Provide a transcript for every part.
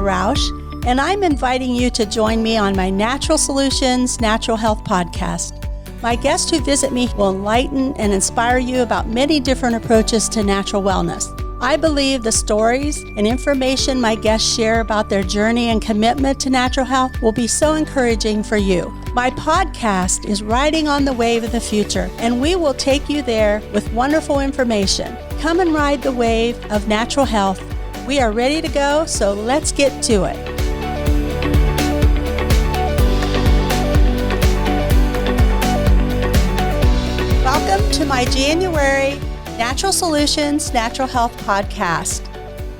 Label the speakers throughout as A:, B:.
A: Rausch, and I'm inviting you to join me on my Natural Solutions Natural Health podcast. My guests who visit me will enlighten and inspire you about many different approaches to natural wellness. I believe the stories and information my guests share about their journey and commitment to natural health will be so encouraging for you. My podcast is Riding on the Wave of the Future, and we will take you there with wonderful information. Come and ride the wave of natural health. We are ready to go, so let's get to it. Welcome to my January Natural Solutions Natural Health podcast.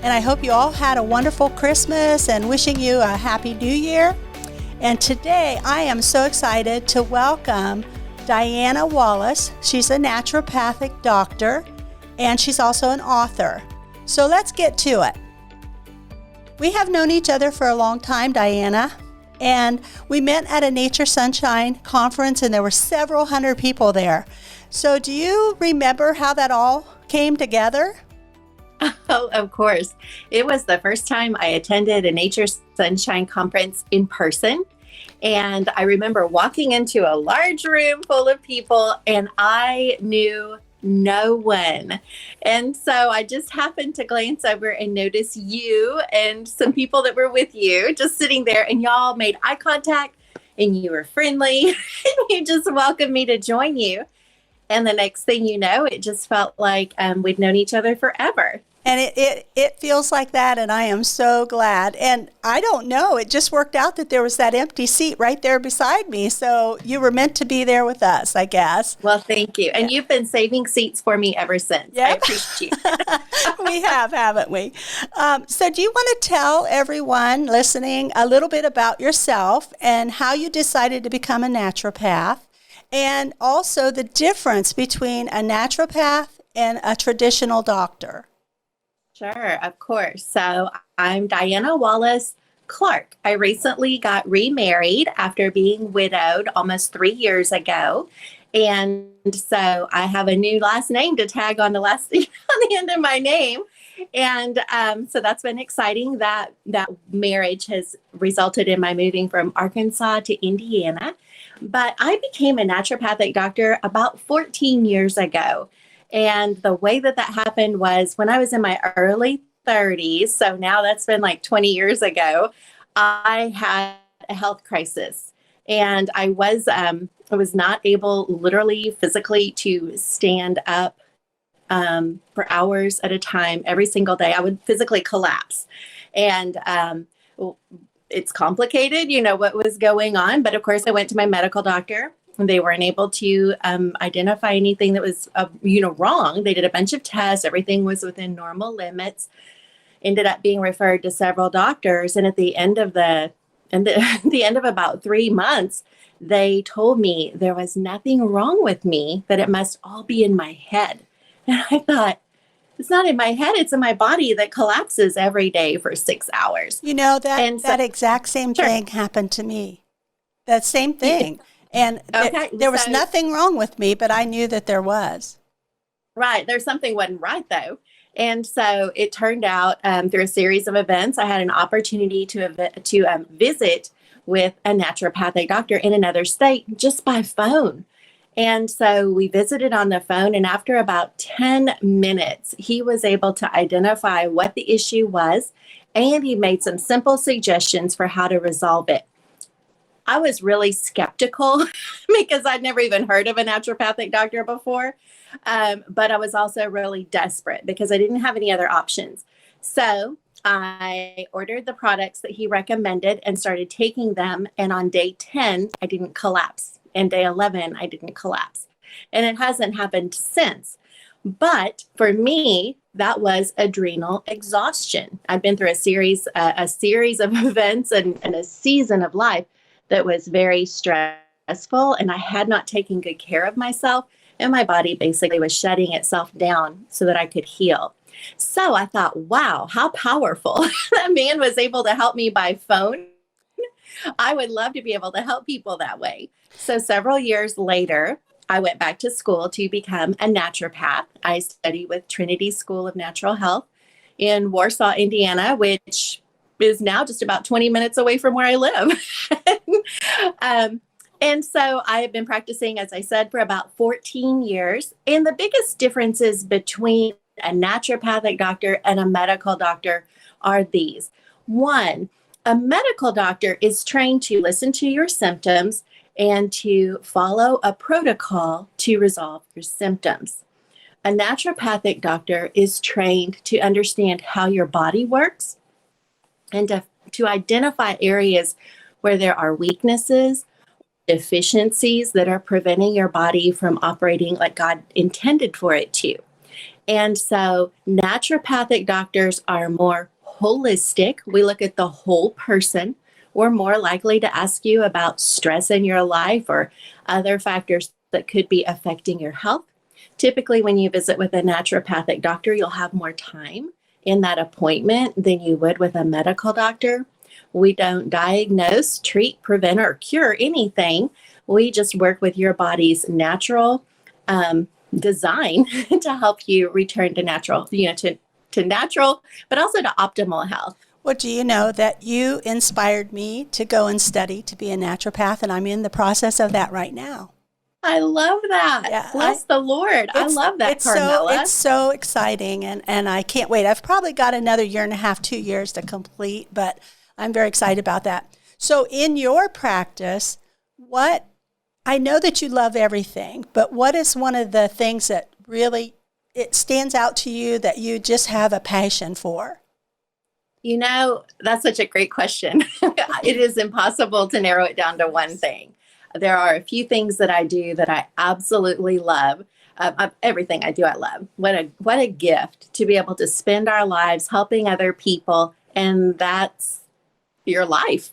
A: And I hope you all had a wonderful Christmas and wishing you a happy new year. And today I am so excited to welcome Dianna Wallace. She's a naturopathic doctor and she's also an author. So let's get to it. We have known each other for a long time, Dianna, and we met at a Nature Sunshine conference and there were several hundred people there. So do you remember how that all came together?
B: Oh, of course. It was the first time I attended a Nature Sunshine conference in person. And I remember walking into a large room full of people and I knew no one. And so I just happened to glance over and notice you and some people that were with you just sitting there, and y'all made eye contact and you were friendly and you just welcomed me to join you. And the next thing you know, it just felt like we'd known each other forever.
A: And it feels like that, and I am so glad. And I don't know, it just worked out that there was that empty seat right there beside me. So you were meant to be there with us, I guess.
B: Well, thank you. And you've been saving seats for me ever since. Yep. I appreciate it.
A: We have, haven't we? So do you want to tell everyone listening a little bit about yourself and how you decided to become a naturopath, and also the difference between a naturopath and a traditional doctor?
B: Sure, of course. So I'm Dianna Wallace-Clark. I recently got remarried after being widowed almost 3 years ago. And so I have a new last name to tag on the on the end of my name. And so that's been exciting. That marriage has resulted in my moving from Arkansas to Indiana. But I became a naturopathic doctor about 14 years ago. And the way that happened was when I was in my early 30s, so now that's been like 20 years ago, I had a health crisis. And I was not able literally physically to stand up for hours at a time every single day. I would physically collapse. And it's complicated, what was going on. But of course, I went to my medical doctor. They weren't able to identify anything that was, wrong. They did a bunch of tests. Everything was within normal limits. Ended up being referred to several doctors. And at the end of the end of about 3 months, they told me there was nothing wrong with me, that it must all be in my head. And I thought, it's not in my head. It's in my body that collapses every day for 6 hours.
A: That exact same thing happened to me. That same thing. And there was nothing wrong with me, but I knew that there was.
B: Right. There's something wasn't right, though. And so it turned out through a series of events, I had an opportunity to visit with a naturopathic doctor in another state just by phone. And so we visited on the phone, and after about 10 minutes, he was able to identify what the issue was, and he made some simple suggestions for how to resolve it. I was really skeptical because I'd never even heard of a naturopathic doctor before. But I was also really desperate because I didn't have any other options. So I ordered the products that he recommended and started taking them. And on day 10, I didn't collapse. And day 11, I didn't collapse. And it hasn't happened since. But for me, that was adrenal exhaustion. I've been through a series of events and a season of life that was very stressful, and I had not taken good care of myself, and my body basically was shutting itself down so that I could heal. So I thought, wow, how powerful. That man was able to help me by phone. I would love to be able to help people that way. So several years later, I went back to school to become a naturopath. I studied with Trinity School of Natural Health in Warsaw, Indiana, which is now just about 20 minutes away from where I live. And so I have been practicing, as I said, for about 14 years. And the biggest differences between a naturopathic doctor and a medical doctor are these. One, a medical doctor is trained to listen to your symptoms and to follow a protocol to resolve your symptoms. A naturopathic doctor is trained to understand how your body works and to identify areas where there are weaknesses, deficiencies that are preventing your body from operating like God intended for it to. And so naturopathic doctors are more holistic. We look at the whole person. We're more likely to ask you about stress in your life or other factors that could be affecting your health. Typically, when you visit with a naturopathic doctor, you'll have more time in that appointment than you would with a medical doctor. We don't diagnose, treat, prevent, or cure anything. We just work with your body's natural design to help you return to natural, to natural, but also to optimal health.
A: Well, do you know that you inspired me to go and study to be a naturopath, and I'm in the process of that right now.
B: I love that.
A: Yeah,
B: Bless the Lord. I love that, Carmela.
A: It's so exciting, and I can't wait. I've probably got another 1.5 to 2 years to complete, but I'm very excited about that. So in your practice, I know that you love everything, but what is one of the things that really it stands out to you that you just have a passion for?
B: That's such a great question. It is impossible to narrow it down to one thing. There are a few things that I do that I absolutely love. Everything I do, I love. What a gift to be able to spend our lives helping other people, and that's your life.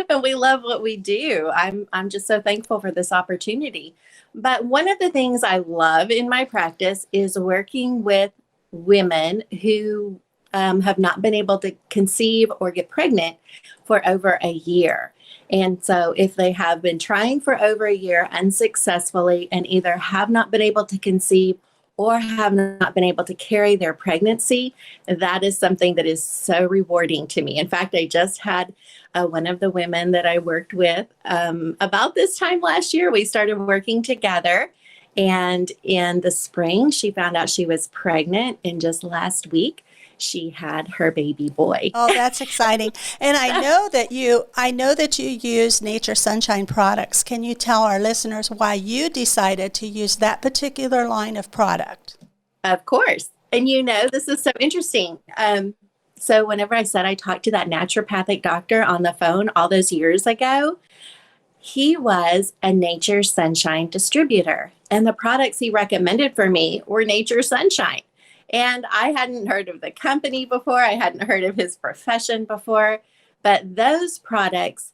B: And we love what we do. I'm just so thankful for this opportunity. But one of the things I love in my practice is working with women who have not been able to conceive or get pregnant for over a year. And so if they have been trying for over a year unsuccessfully and either have not been able to conceive or have not been able to carry their pregnancy, that is something that is so rewarding to me. In fact, I just had one of the women that I worked with about this time last year. We started working together. And in the spring, she found out she was pregnant. And just last week, she had her baby boy.
A: Oh, that's exciting. And I know that you use Nature Sunshine products. Can you tell our listeners why you decided to use that particular line of product?
B: Of course. And this is so interesting. So whenever I said I talked to that naturopathic doctor on the phone all those years ago, he was a Nature Sunshine distributor. And the products he recommended for me were Nature Sunshine. And I hadn't heard of the company before. I hadn't heard of his profession before. But those products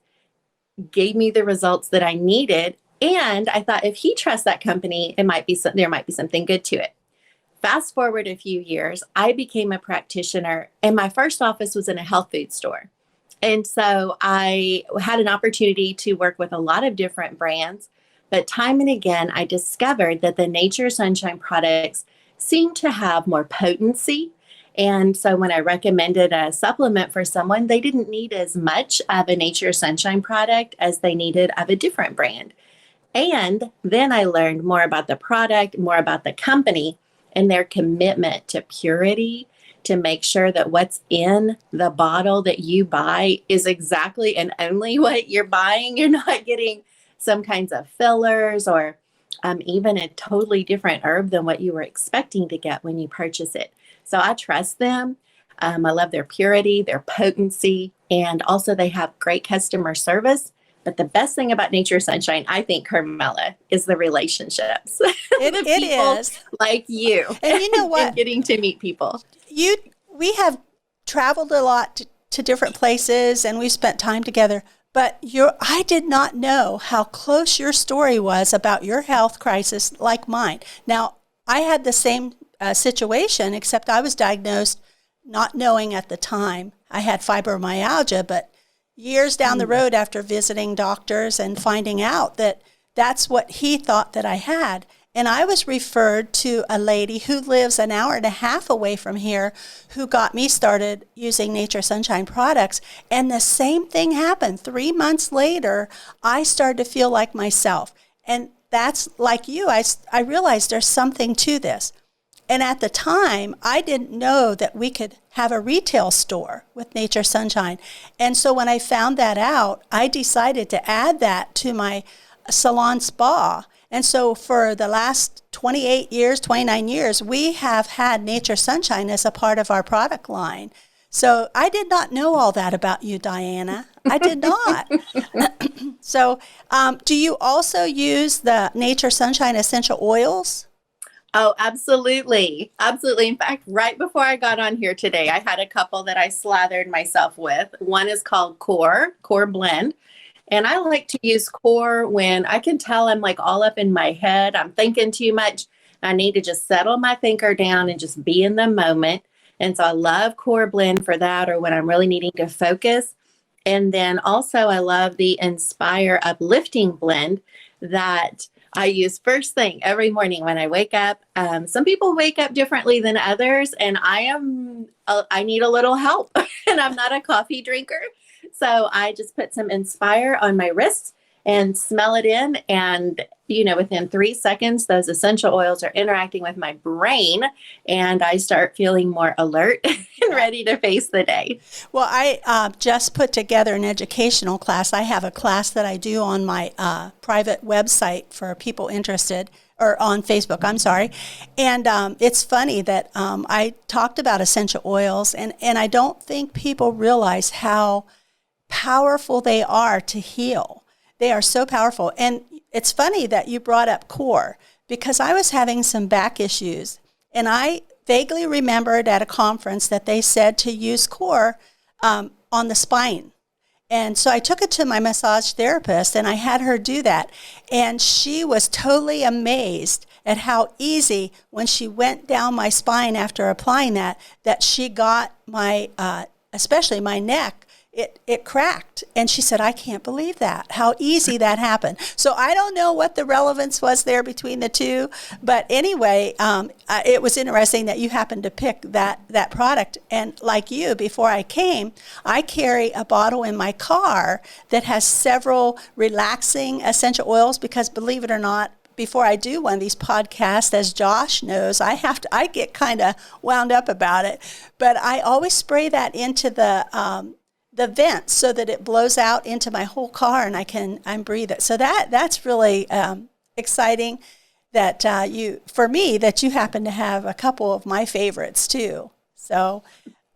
B: gave me the results that I needed. And I thought if he trusts that company, there might be something good to it. Fast forward a few years, I became a practitioner, and my first office was in a health food store. And so I had an opportunity to work with a lot of different brands. But time and again, I discovered that the Nature Sunshine products seem to have more potency. And so when I recommended a supplement for someone, they didn't need as much of a Nature Sunshine product as they needed of a different brand. And then I learned more about the product, more about the company and their commitment to purity, to make sure that what's in the bottle that you buy is exactly and only what you're buying. You're not getting some kinds of fillers or even a totally different herb than what you were expecting to get when you purchase it. So I trust them. I love their purity, their potency, and also they have great customer service. But the best thing about Nature Sunshine, I think, Carmela, is the relationships.
A: It is.
B: Like you.
A: And you know what?
B: And getting to meet people.
A: We have traveled a lot to different places, and we spent time together. But I did not know how close your story was about your health crisis like mine. Now, I had the same situation, except I was diagnosed not knowing at the time I had fibromyalgia, but years down the road after visiting doctors and finding out that that's what he thought that I had. And I was referred to a lady who lives an hour and a half away from here who got me started using Nature Sunshine products. And the same thing happened. 3 months later, I started to feel like myself. And that's like you. I realized there's something to this. And at the time, I didn't know that we could have a retail store with Nature Sunshine. And so when I found that out, I decided to add that to my salon spa. And so for the last 28 years, 29 years, we have had Nature Sunshine as a part of our product line. So I did not know all that about you, Dianna. I did not. So do you also use the Nature Sunshine essential oils?
B: Oh, absolutely. Absolutely. In fact, right before I got on here today, I had a couple that I slathered myself with. One is called Core Blend. And I like to use Core when I can tell I'm like all up in my head. I'm thinking too much. I need to just settle my thinker down and just be in the moment. And so I love Core Blend for that, or when I'm really needing to focus. And then also I love the Inspire Uplifting Blend that I use first thing every morning when I wake up. Some people wake up differently than others, and I need a little help, and I'm not a coffee drinker. So I just put some Inspire on my wrists and smell it in. And, within 3 seconds, those essential oils are interacting with my brain, and I start feeling more alert and ready to face the day.
A: Well, I just put together an educational class. I have a class that I do on my private website for people interested, or on Facebook, I'm sorry. And it's funny that I talked about essential oils, and I don't think people realize how powerful they are to heal. They are so powerful. And it's funny that you brought up Core, because I was having some back issues, and I vaguely remembered at a conference that they said to use Core on the spine. And so I took it to my massage therapist, and I had her do that. And she was totally amazed at how easy, when she went down my spine after applying that she got my, especially my neck, it cracked. And she said, I can't believe that, how easy that happened. So I don't know what the relevance was there between the two. But anyway, it was interesting that you happened to pick that product. And like you, before I came, I carry a bottle in my car that has several relaxing essential oils, because believe it or not, before I do one of these podcasts, as Josh knows, I get kind of wound up about it. But I always spray that into the vent so that it blows out into my whole car, and I'm breathe it. So that's really exciting that that you happen to have a couple of my favorites too. So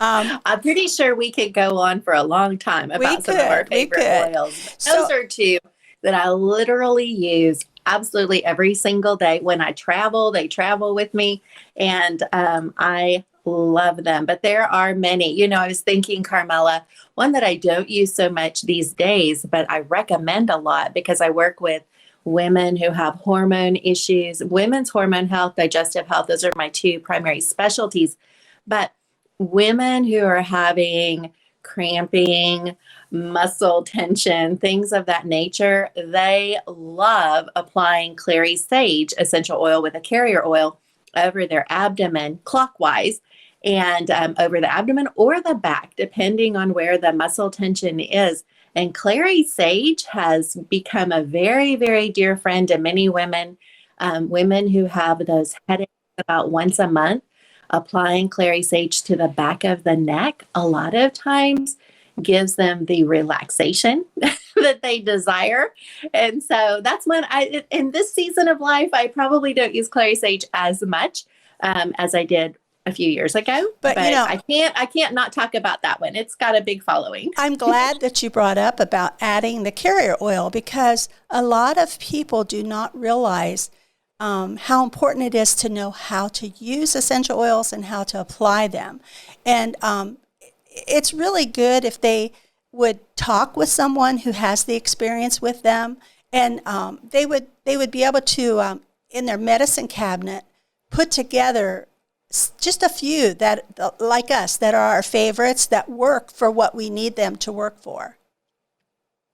B: I'm pretty sure we could go on for a long time about some of our favorite oils. Those are two that I literally use absolutely every single day. When I travel, they travel with me, and I love them. But there are many. I was thinking, Carmela, one that I don't use so much these days, but I recommend a lot because I work with women who have hormone issues, women's hormone health, digestive health. Those are my two primary specialties. But women who are having cramping, muscle tension, things of that nature, they love applying clary sage essential oil with a carrier oil over their abdomen clockwise, and over the abdomen or the back, depending on where the muscle tension is. And clary sage has become a very, very dear friend to many women, women who have those headaches about once a month. Applying clary sage to the back of the neck a lot of times gives them the relaxation that they desire. And so that's when in this season of life, I probably don't use clary sage as much as I did a few years ago, but I can't not talk about that one. It's got a big following.
A: I'm glad that you brought up about adding the carrier oil, because a lot of people do not realize how important it is to know how to use essential oils and how to apply them. And it's really good if they would talk with someone who has the experience with them, and they would be able to, in their medicine cabinet, put together just a few that, like us, that are our favorites, that work for what we need them to work for.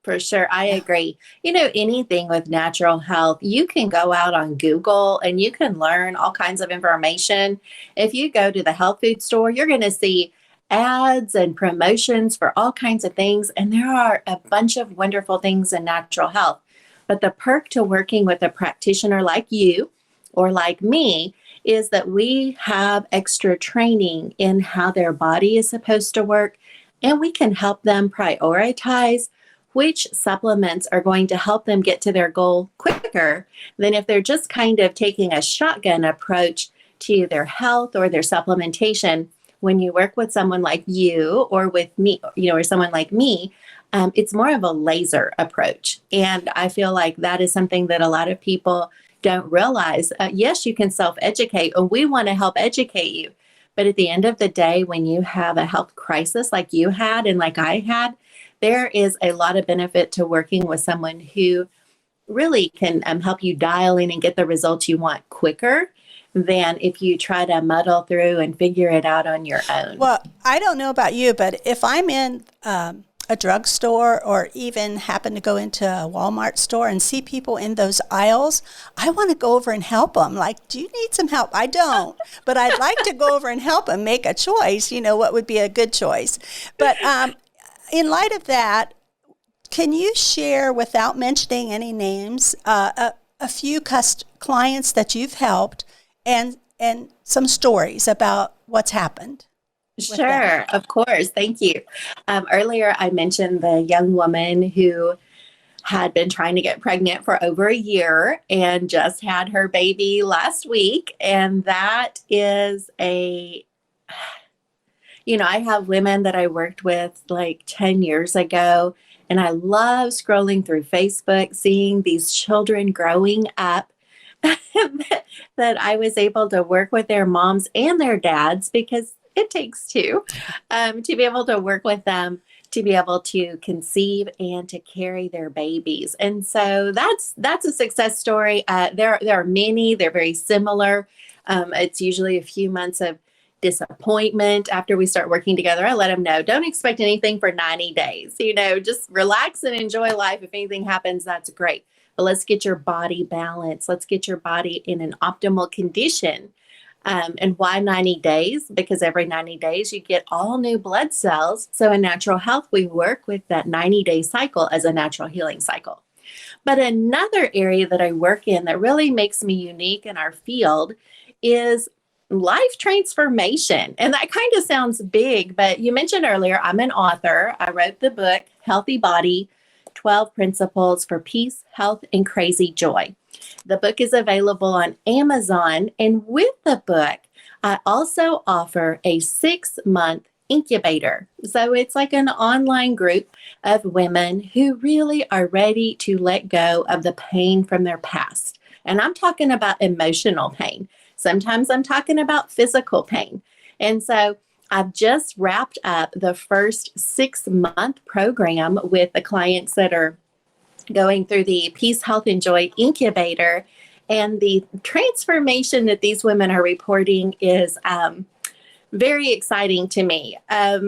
B: For sure. I agree. Anything with natural health, you can go out on Google and you can learn all kinds of information. If you go to the health food store, you're going to see ads and promotions for all kinds of things. And there are a bunch of wonderful things in natural health. But the perk to working with a practitioner like you or like me is that we have extra training in how their body is supposed to work, and we can help them prioritize which supplements are going to help them get to their goal quicker than if they're just kind of taking a shotgun approach to their health or their supplementation. When you work with someone like you or with me, or someone like me, it's more of a laser approach. And I feel like that is something that a lot of people don't realize. Yes, you can self-educate, and we want to help educate you. But at the end of the day, when you have a health crisis like you had and like I had, there is a lot of benefit to working with someone who really can help you dial in and get the results you want quicker than if you try to muddle through and figure it out on your own.
A: Well, I don't know about you, but if I'm in a drugstore or even happen to go into a Walmart store and see people in those aisles, I want to go over and help them. Like, do you need some help? I don't, but I'd like to go over and help them make a choice, what would be a good choice. But in light of that, can you share, without mentioning any names, a few clients that you've helped and some stories about what's happened?
B: Sure, of course. Thank you. Earlier, I mentioned the young woman who had been trying to get pregnant for over a year and just had her baby last week. And that is I have women that I worked with like 10 years ago, and I love scrolling through Facebook, seeing these children growing up that I was able to work with their moms and their dads, because it takes two, to be able to work with them, to be able to conceive and to carry their babies. And so that's a success story. There are many, they're very similar. It's usually a few months of disappointment after we start working together. I let them know, don't expect anything for 90 days, just relax and enjoy life. If anything happens, that's great. But let's get your body balanced. Let's get your body in an optimal condition. And why 90 days? Because every 90 days you get all new blood cells. So in natural health, we work with that 90-day cycle as a natural healing cycle. But another area that I work in that really makes me unique in our field is life transformation. And that kind of sounds big, but you mentioned earlier, I'm an author. I wrote the book, Healthy Body, 12 Principles for Peace, Health, and Crazy Joy. The book is available on Amazon. And with the book, I also offer a 6-month incubator. So it's like an online group of women who really are ready to let go of the pain from their past. And I'm talking about emotional pain. Sometimes I'm talking about physical pain. And so I've just wrapped up the first 6-month program with the clients that are going through the Peace, Health, and Joy incubator. And the transformation that these women are reporting is very exciting to me. I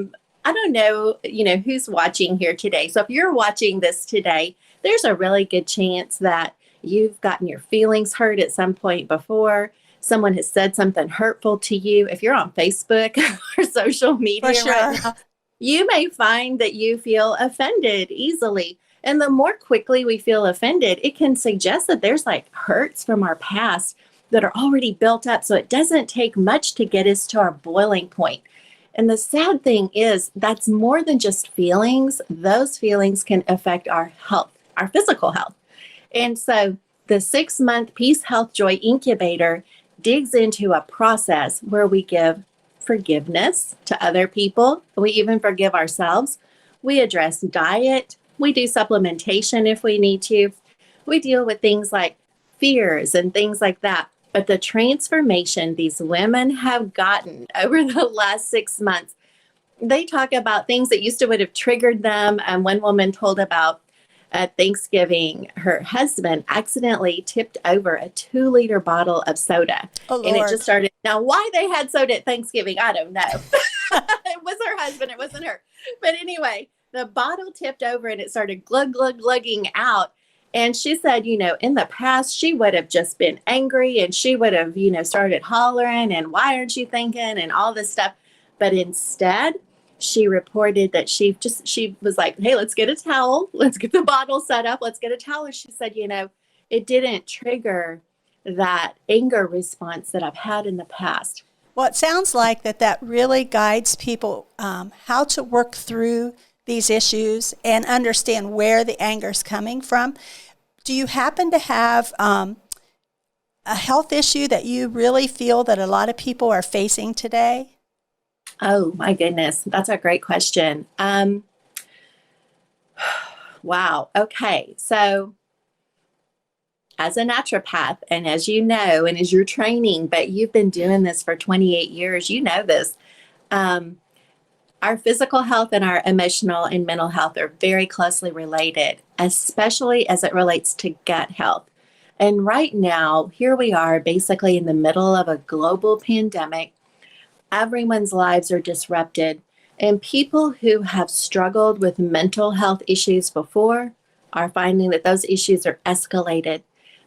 B: don't know, who's watching here today. So if you're watching this today, there's a really good chance that you've gotten your feelings hurt at some point before. Someone has said something hurtful to you. If you're on Facebook or social media right now, you may find that you feel offended easily. And the more quickly we feel offended, it can suggest that there's like hurts from our past that are already built up. So it doesn't take much to get us to our boiling point. And the sad thing is that's more than just feelings. Those feelings can affect our health, our physical health. And so the 6-month Peace, Health, Joy incubator digs into a process where we give forgiveness to other people. We even forgive ourselves. We address diet. We do supplementation if we need to. We deal with things like fears and things like that. But the transformation these women have gotten over the last 6 months, they talk about things that used to would have triggered them. And one woman told about at Thanksgiving, her husband accidentally tipped over a 2-liter bottle of soda.
A: Oh, Lord.
B: And it just started. Now, why they had soda at Thanksgiving, I don't know. It was her husband. It wasn't her. But anyway, the bottle tipped over and it started glugging out. And she said, in the past, she would have just been angry and she would have, started hollering and why aren't you thinking and all this stuff. But instead, she reported that she was like, hey, let's get a towel. Let's get the bottle set up. Let's get a towel. And she said, it didn't trigger that anger response that I've had in the past.
A: Well, it sounds like that really guides people how to work through these issues and understand where the anger is coming from. Do you happen to have a health issue that you really feel that a lot of people are facing today?
B: Oh, my goodness. That's a great question. Wow. Okay. So as a naturopath, and as you know, and as you're training, but you've been doing this for 28 years, you know this, our physical health and our emotional and mental health are very closely related, especially as it relates to gut health. And right now, here we are basically in the middle of a global pandemic. Everyone's lives are disrupted, and people who have struggled with mental health issues before are finding that those issues are escalated.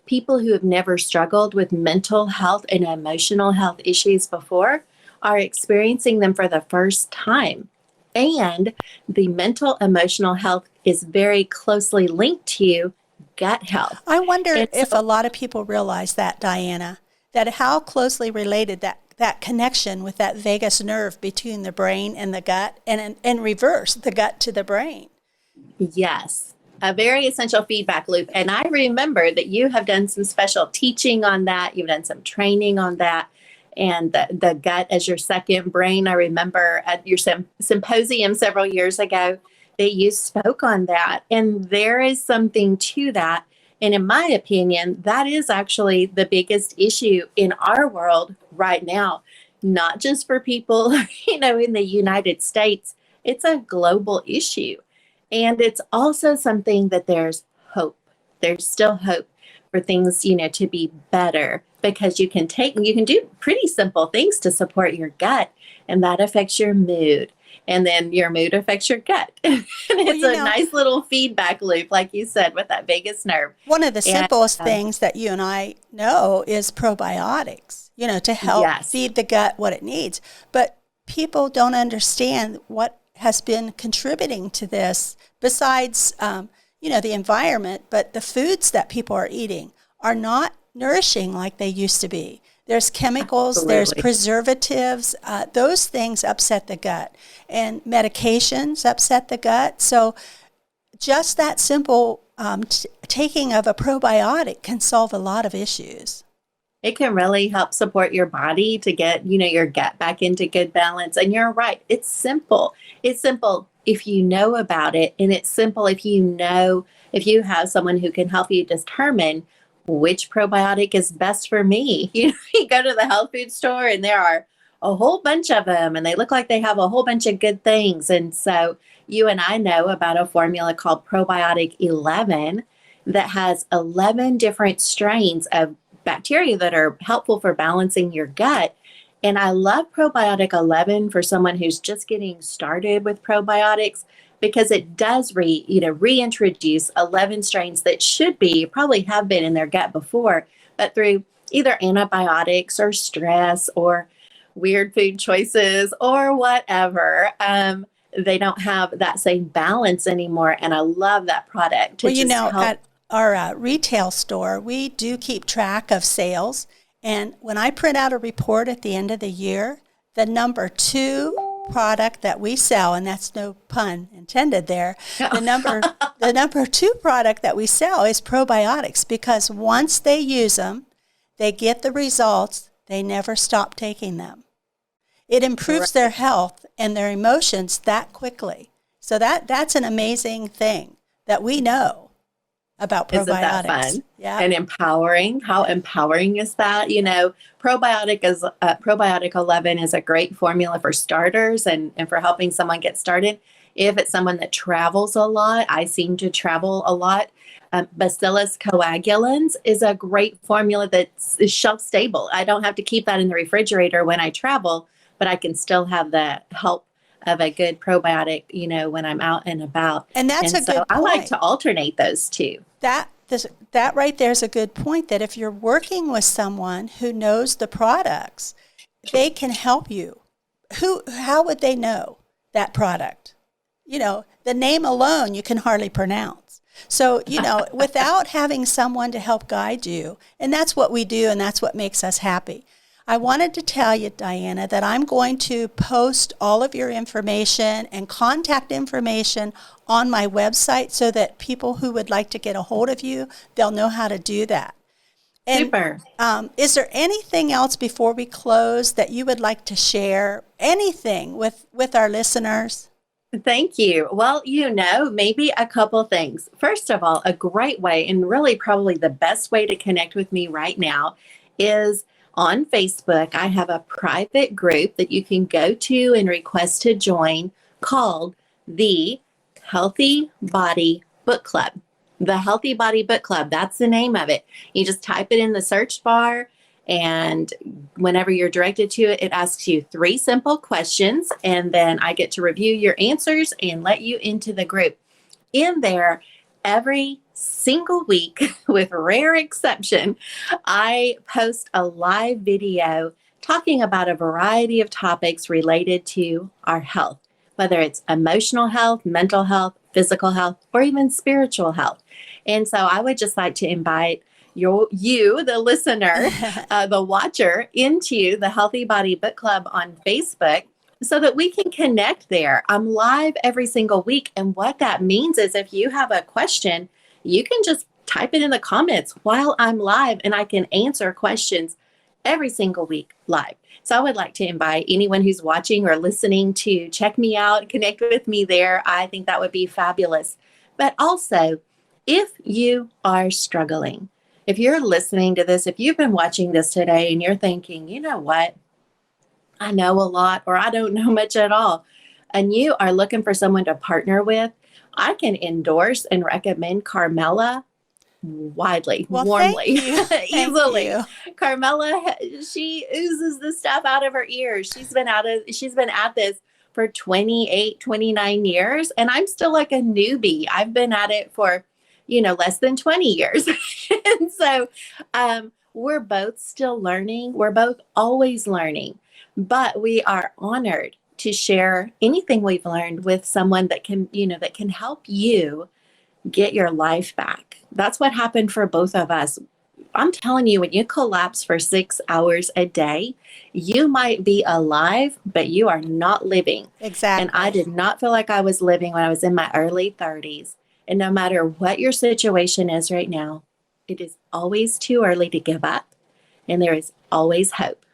B: People who have never struggled with mental health and emotional health issues before are experiencing them for the first time. And the mental emotional health is very closely linked to gut health.
A: I wonder if a lot of people realize that, Dianna, that how closely related that connection with that vagus nerve between the brain and the gut, and in reverse, the gut to the brain.
B: Yes, a very essential feedback loop. And I remember that you have done some special teaching on that. You've done some training on that. And the gut as your second brain. I remember at your symposium several years ago that you spoke on that. And there is something to that. And in my opinion, that is actually the biggest issue in our world right now, not just for people, in the United States. It's a global issue. And it's also something that there's hope. There's still hope for things, to be better, because you can do pretty simple things to support your gut, and that affects your mood. And then your mood affects your gut. And it's a nice little feedback loop, like you said, with that vagus nerve.
A: One of the simplest things that you and I know is probiotics, to help feed the gut what it needs. But people don't understand what has been contributing to this besides, the environment, but the foods that people are eating are not nourishing like they used to be. There's chemicals, Absolutely. There's preservatives. Those things upset the gut. And medications upset the gut. So just that simple taking of a probiotic can solve a lot of issues.
B: It can really help support your body to get, your gut back into good balance. And you're right. It's simple. It's simple if you know about it. And it's simple if you have someone who can help you determine which probiotic is best for me. You go to the health food store and there are a whole bunch of them and they look like they have a whole bunch of good things. And so you and I know about a formula called Probiotic 11 that has 11 different strains of bacteria that are helpful for balancing your gut. And I love Probiotic 11 for someone who's just getting started with probiotics, because it does reintroduce 11 strains that probably have been in their gut before, but through either antibiotics or stress or weird food choices or whatever, they don't have that same balance anymore. And I love that product.
A: At our retail store, we do keep track of sales. And when I print out a report at the end of the year, the number 2 product that we sell, and that's no pun intended there, the number 2 product that we sell is probiotics, because once they use them, they get the results, they never stop taking them. It improves their health and their emotions that quickly. So that's an amazing thing that we know about probiotics.
B: Isn't that fun?
A: Yeah.
B: And empowering. How empowering is that? Probiotic 11 is a great formula for starters and for helping someone get started. If it's someone that travels a lot, I seem to travel a lot. Bacillus coagulans is a great formula that's shelf stable. I don't have to keep that in the refrigerator when I travel, but I can still have the help of a good probiotic, when I'm out and about.
A: And that's a
B: so
A: good
B: I like
A: point.
B: to alternate those two.
A: That right there is a good point, that if you're working with someone who knows the products, they can help you. How would they know that product? The name alone you can hardly pronounce. So, without having someone to help guide you, and that's what we do, and that's what makes us happy. I wanted to tell you, Dianna, that I'm going to post all of your information and contact information on my website so that people who would like to get a hold of you, they'll know how to do that. And,
B: Super.
A: Is there anything else before we close that you would like to share? Anything with our listeners?
B: Thank you. Well, maybe a couple things. First of all, a great way, and really probably the best way to connect with me right now, is on Facebook. I have a private group that you can go to and request to join called the Healthy Body Book Club. The Healthy Body Book Club. That's the name of it. You just type it in the search bar, and whenever you're directed to it, it asks you 3 simple questions, and then I get to review your answers and let you into the group. In there, every single week, with rare exception, I post a live video talking about a variety of topics related to our health, whether it's emotional health, mental health, physical health, or even spiritual health. And so I would just like to invite you, the listener, the watcher, into the Healthy Body Book Club on Facebook so that we can connect there. I'm live every single week. And what that means is if you have a question, you can just type it in the comments while I'm live, and I can answer questions every single week live. So I would like to invite anyone who's watching or listening to check me out, connect with me there. I think that would be fabulous. But also, if you are struggling, if you're listening to this, if you've been watching this today and you're thinking, you know what, I know a lot or I don't know much at all, and you are looking for someone to partner with, I can endorse and recommend Carmela widely, warmly, easily. Carmela, she oozes the stuff out of her ears. She's been at this for 28, 29 years, and I'm still like a newbie. I've been at it for, less than 20 years. And so we're both still learning. We're both always learning, but we are honored to share anything we've learned with someone that can help you get your life back. That's what happened for both of us. I'm telling you, when you collapse for 6 hours a day, you might be alive, but you are not living.
A: Exactly.
B: And I did not feel like I was living when I was in my early 30s. And no matter what your situation is right now, it is always too early to give up, and there is always hope.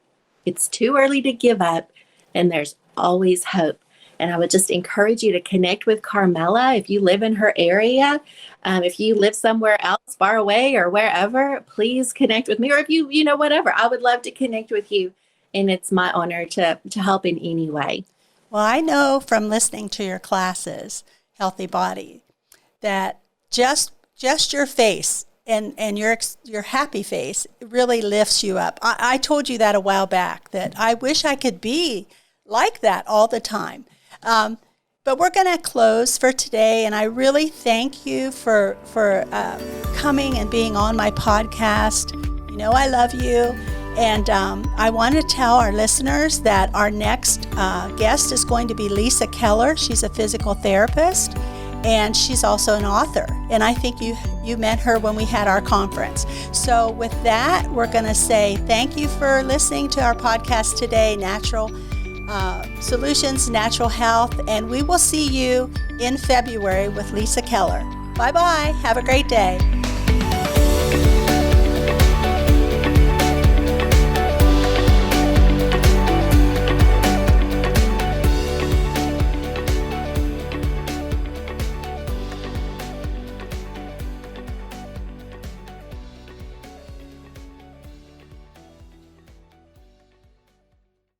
B: It's too early to give up, and there's always hope. And I would just encourage you to connect with Carmela if you live in her area. If you live somewhere else far away or wherever, please connect with me. Or if you whatever, I would love to connect with you. And it's my honor to help in any way.
A: Well, I know from listening to your classes, Healthy Body, that just your face and your happy face really lifts you up. I told you that a while back, that I wish I could be like that all the time. But we're going to close for today, and I really thank you for coming and being on my podcast. I love you, and I want to tell our listeners that our next guest is going to be Lisa Keller. She's a physical therapist, and she's also an author, and I think you met her when we had our conference. So with that, we're going to say thank you for listening to our podcast today, Natural Solutions, Natural Health, and we will see you in February with Lisa Keller. Bye-bye. Have a great day.